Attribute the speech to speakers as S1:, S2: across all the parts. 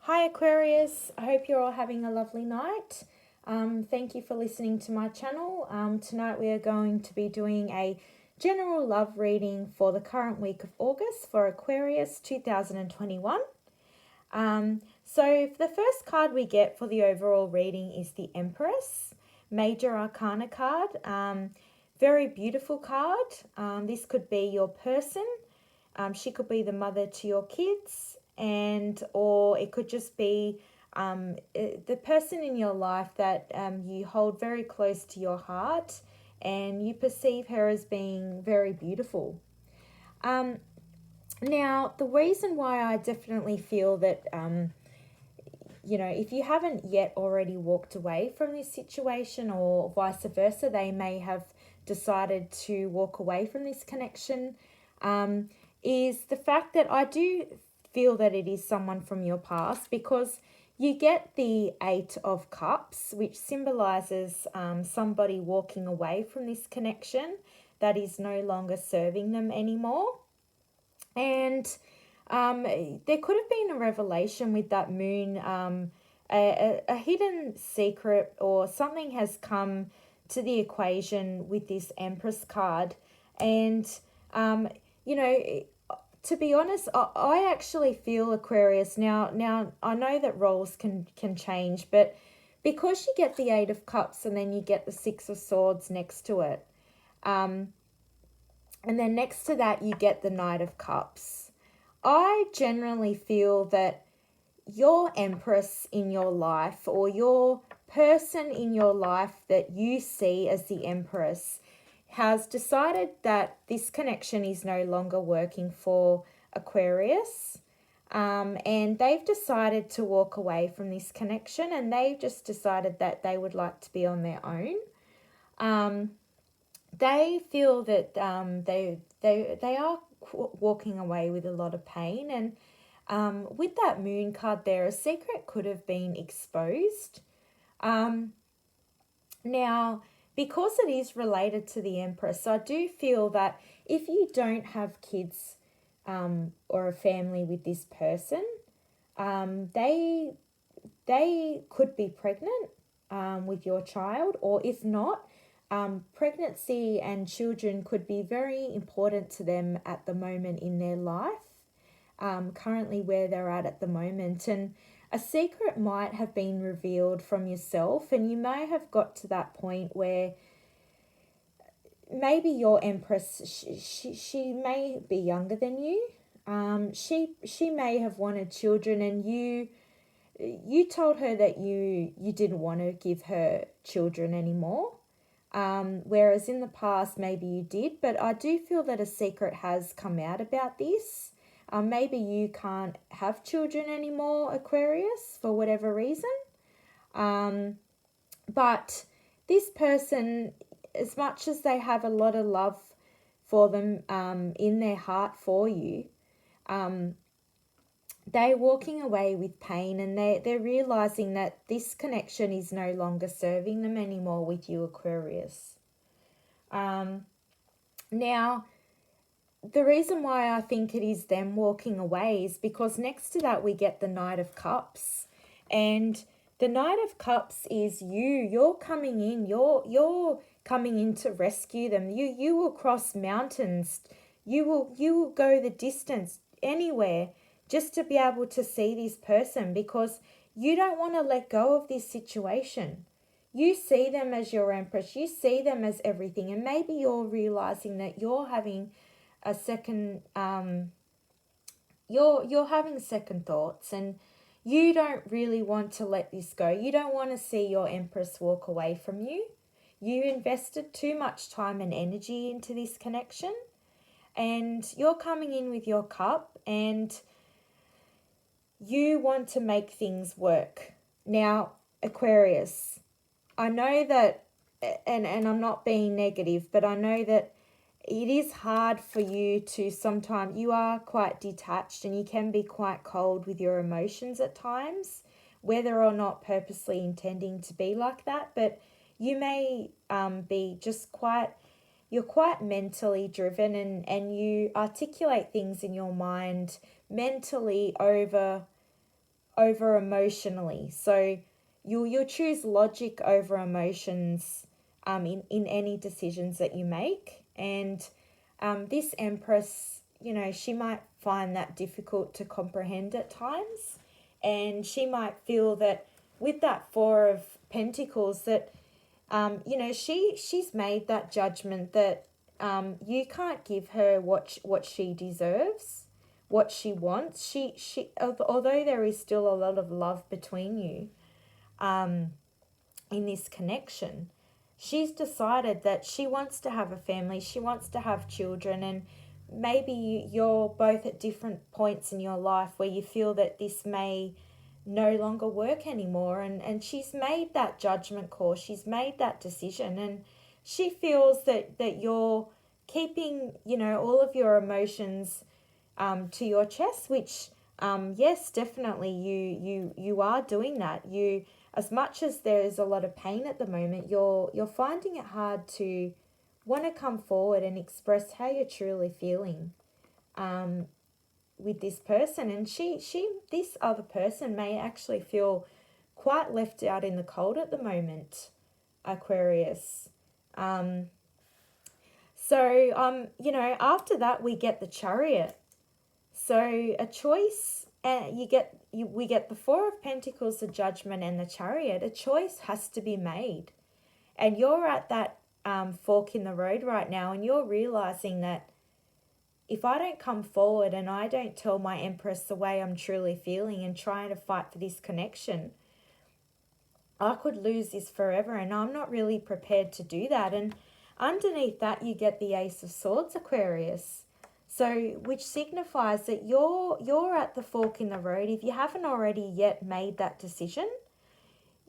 S1: Hi Aquarius, I hope you're all having a lovely night. Thank you for listening to my channel. Tonight we are going to be doing a general love reading for the current week of August for Aquarius 2021. So the first card we get for the overall reading is the Empress, Major Arcana card. Very beautiful card. This could be your person. She could be the mother to your kids, or it could just be the person in your life that you hold very close to your heart and you perceive her as being very beautiful. Now, the reason why I definitely feel that, if you haven't yet already walked away from this situation or vice versa, they may have decided to walk away from this connection, is the fact that I do feel that it is someone from your past, because you get the Eight of Cups, which symbolizes somebody walking away from this connection that is no longer serving them anymore. And there could have been a revelation with that moon, a hidden secret, or something has come to the equation with this Empress card. And, to be honest, I actually feel Aquarius now. I know that roles can change, but because you get the Eight of Cups and then you get the Six of Swords next to it, and then next to that you get the Knight of Cups, I generally feel that your Empress in your life, or your person in your life that you see as the Empress, has decided that this connection is no longer working for Aquarius. And they've decided to walk away from this connection, and they've just decided that they would like to be on their own. They feel that they are walking away with a lot of pain, and with that moon card there, a secret could have been exposed. Now, because it is related to the Empress, I do feel that if you don't have kids or a family with this person, they could be pregnant with your child, or if not, pregnancy and children could be very important to them at the moment in their life, currently where they're at the moment. And a secret might have been revealed from yourself, and you may have got to that point where maybe your Empress, she may be younger than you. She may have wanted children, and you told her that you didn't want to give her children anymore. Whereas in the past, maybe you did, but I do feel that a secret has come out about this. Maybe you can't have children anymore, Aquarius, for whatever reason. But this person, as much as they have a lot of love for them in their heart for you, they're walking away with pain, and they're realizing that this connection is no longer serving them anymore with you, Aquarius. Now, the reason why I think it is them walking away is because next to that we get the Knight of Cups, and the Knight of Cups is you're coming in, you're coming in to rescue them. You will cross mountains, you will go the distance, anywhere, just to be able to see this person, because you don't want to let go of this situation. You see them as your Empress, you see them as everything, and maybe you're realizing that you're having a second, you're having second thoughts, and you don't really want to let this go. You don't want to see your Empress walk away from you. You invested too much time and energy into this connection, and you're coming in with your cup, and you want to make things work. Now, Aquarius, I know that, and I'm not being negative, but I know that it is hard for you to sometimes, you are quite detached and you can be quite cold with your emotions at times, whether or not purposely intending to be like that. But you may be just you're quite mentally driven, and you articulate things in your mind mentally over over emotionally. So you'll choose logic over emotions in any decisions that you make. And this Empress, she might find that difficult to comprehend at times. And she might feel that with that Four of Pentacles that, she's made that judgment that you can't give her what she deserves, what she wants. Although there is still a lot of love between you, in this connection, she's decided that she wants to have a family, she wants to have children, and maybe you're both at different points in your life where you feel that this may no longer work anymore, and she's made that judgment call, she's made that decision, and she feels that you're keeping all of your emotions to your chest, which yes, definitely you are doing that. You, as much as there is a lot of pain at the moment, you're finding it hard to want to come forward and express how you're truly feeling with this person. And this other person may actually feel quite left out in the cold at the moment, Aquarius. After that we get the Chariot. So a choice, we get the Four of Pentacles, the Judgment, and the Chariot. A choice has to be made, and you're at that fork in the road right now, and you're realizing that if I don't come forward and I don't tell my Empress the way I'm truly feeling and trying to fight for this connection, I could lose this forever, and I'm not really prepared to do that. And underneath that, you get the Ace of Swords, Aquarius. So, which signifies that you're at the fork in the road. If you haven't already yet made that decision,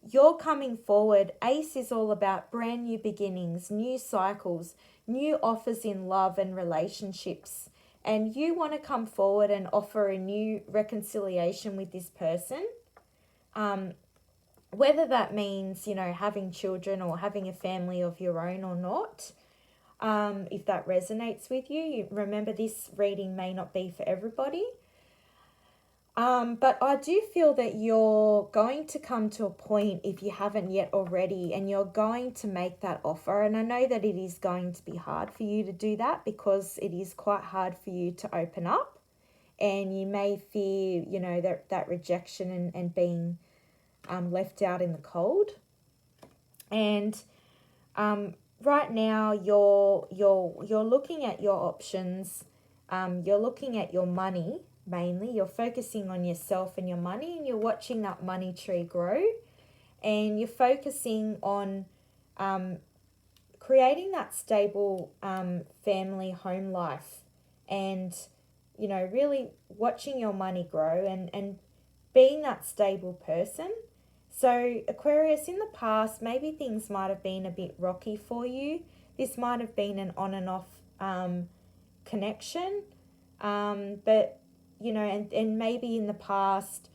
S1: you're coming forward. Ace is all about brand new beginnings, new cycles, new offers in love and relationships. And you want to come forward and offer a new reconciliation with this person. Whether that means, having children or having a family of your own or not. If that resonates with you, remember this reading may not be for everybody. But I do feel that you're going to come to a point, if you haven't yet already, and you're going to make that offer. And I know that it is going to be hard for you to do that because it is quite hard for you to open up. And you may fear, that rejection and being left out in the cold. And right now you're looking at your options. You're looking at your money mainly. You're focusing on yourself and your money, and you're watching that money tree grow, and you're focusing on creating that stable family home life, and really watching your money grow and being that stable person. So Aquarius, in the past, maybe things might have been a bit rocky for you. This might have been an on and off connection. But, and maybe in the past,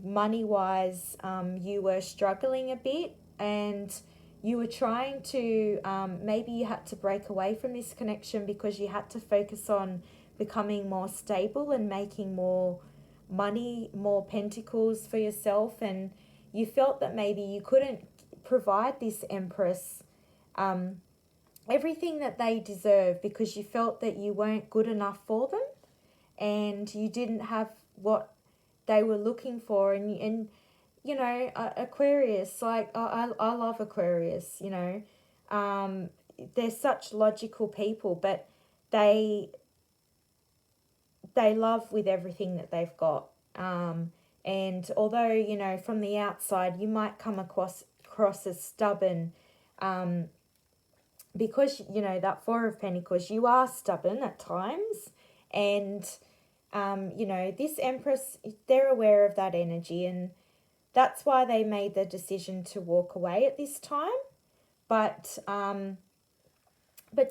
S1: money-wise, you were struggling a bit, and you were trying to, maybe you had to break away from this connection because you had to focus on becoming more stable and making more money, more pentacles for yourself, and you felt that maybe you couldn't provide this Empress everything that they deserve because you felt that you weren't good enough for them and you didn't have what they were looking for. And Aquarius, like I love Aquarius, they're such logical people, but they love with everything that they've got. And although, from the outside, you might come across as stubborn, because, that Four of Pentacles, you are stubborn at times. And, this Empress, they're aware of that energy, and that's why they made the decision to walk away at this time. But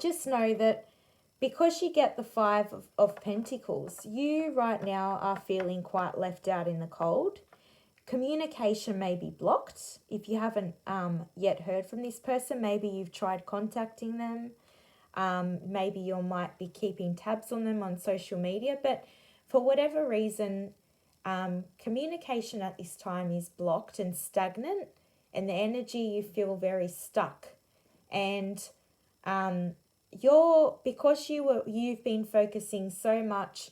S1: just know that because you get the Five of Pentacles, you right now are feeling quite left out in the cold. Communication may be blocked. If you haven't yet heard from this person, maybe you've tried contacting them. Maybe you might be keeping tabs on them on social media. But for whatever reason, communication at this time is blocked and stagnant, and the energy, you feel very stuck. And you've been focusing so much,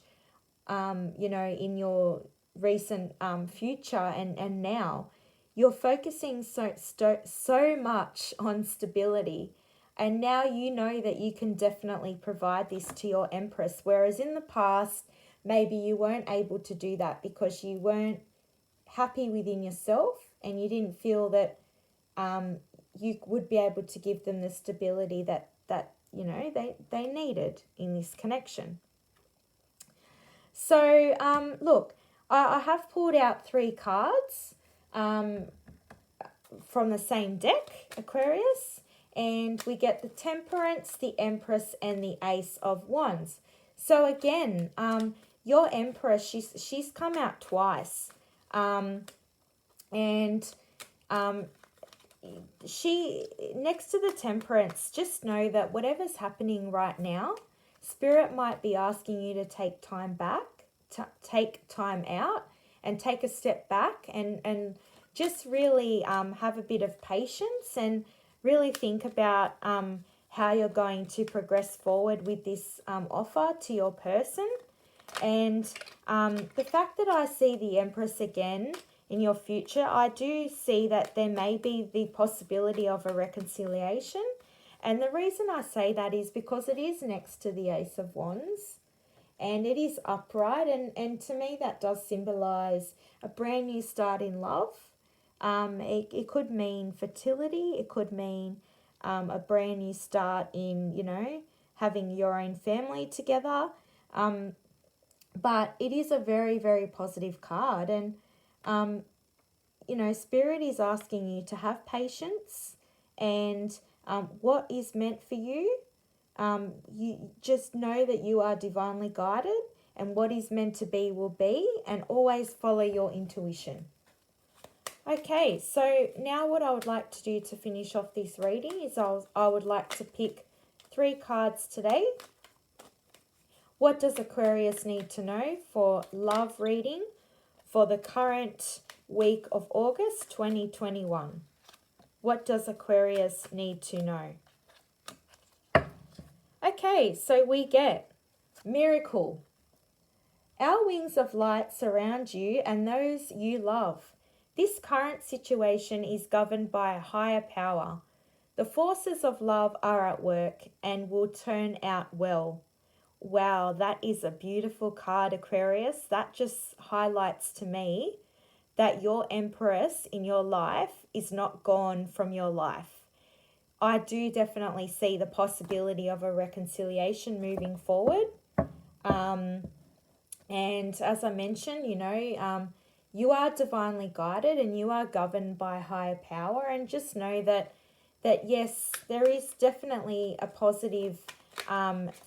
S1: in your recent future and now, you're focusing so much on stability. And now you know that you can definitely provide this to your Empress. Whereas in the past, maybe you weren't able to do that because you weren't happy within yourself and you didn't feel that you would be able to give them the stability that they needed in this connection. So look, I have pulled out 3 cards from the same deck, Aquarius, and we get the Temperance, the Empress, and the Ace of Wands. So again, your Empress, she's come out twice, and she, next to the Temperance, just know that whatever's happening right now, Spirit might be asking you to take time back, take time out, and take a step back, and just really have a bit of patience and really think about how you're going to progress forward with this offer to your person. And the fact that I see the Empress again in your future, I do see that there may be the possibility of a reconciliation. And the reason I say that is because it is next to the Ace of Wands and it is upright, and to me that does symbolize a brand new start in love. It could mean fertility, it could mean a brand new start in, having your own family together. But it is a very, very positive card, and Spirit is asking you to have patience, and what is meant for you, you just know that you are divinely guided, and what is meant to be will be, and always follow your intuition. Okay, so now what I would like to do to finish off this reading is I would like to pick 3 cards today. What does Aquarius need to know for love reading for the current week of August 2021? What does Aquarius need to know? Okay, so we get miracle. Our wings of light surround you and those you love. This current situation is governed by a higher power. The forces of love are at work and will turn out well. Wow, that is a beautiful card, Aquarius. That just highlights to me that your Empress in your life is not gone from your life. I do definitely see the possibility of a reconciliation moving forward. And as I mentioned, you are divinely guided and you are governed by higher power. And just know that yes, there is definitely a positive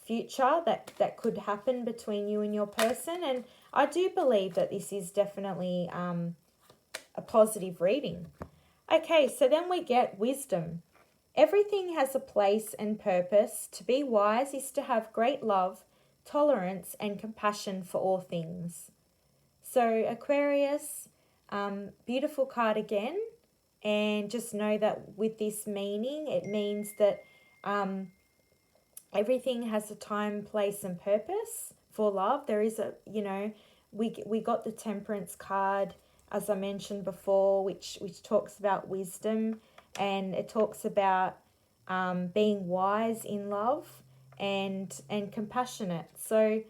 S1: future that could happen between you and your person. And I do believe that this is definitely a positive reading. Okay, so then we get wisdom. Everything has a place and purpose. To be wise is to have great love, tolerance, and compassion for all things. So Aquarius, beautiful card again. And just know that with this meaning, it means that everything has a time, place, and purpose for love. There is we got the Temperance card, as I mentioned before, which talks about wisdom, and it talks about being wise in love and compassionate. So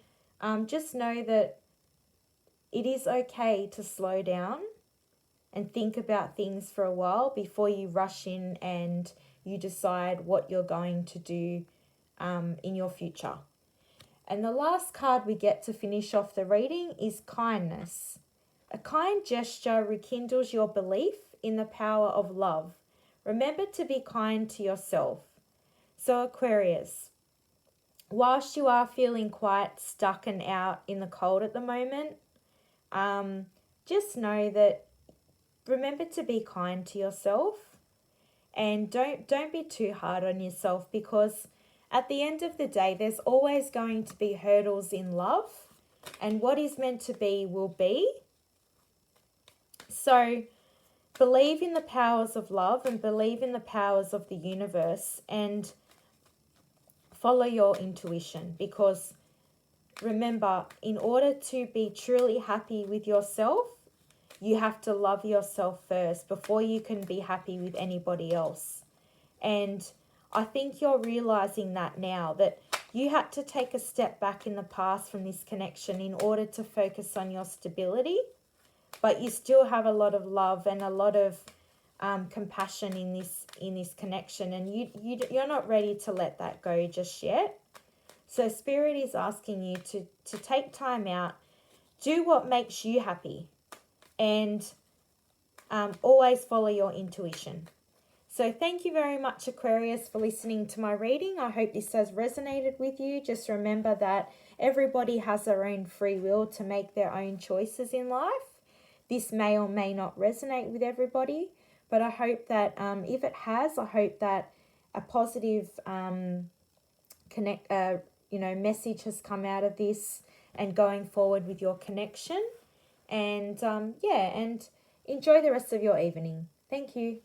S1: just know that it is okay to slow down and think about things for a while before you rush in and you decide what you're going to do in your future. And the last card we get to finish off the reading is kindness. A kind gesture rekindles your belief in the power of love. Remember to be kind to yourself. So Aquarius, whilst you are feeling quite stuck and out in the cold at the moment, just know that remember to be kind to yourself, and don't be too hard on yourself, because at the end of the day, there's always going to be hurdles in love, and what is meant to be will be. So believe in the powers of love and believe in the powers of the universe and follow your intuition, because remember, in order to be truly happy with yourself, you have to love yourself first before you can be happy with anybody else. And I think you're realizing that now, that you had to take a step back in the past from this connection in order to focus on your stability, but you still have a lot of love and a lot of compassion in this connection, and you're not ready to let that go just yet. So Spirit is asking you to take time out, do what makes you happy, and always follow your intuition. So thank you very much, Aquarius, for listening to my reading. I hope this has resonated with you. Just remember that everybody has their own free will to make their own choices in life. This may or may not resonate with everybody, but I hope that if it has, I hope that a positive message has come out of this and going forward with your connection. And and enjoy the rest of your evening. Thank you.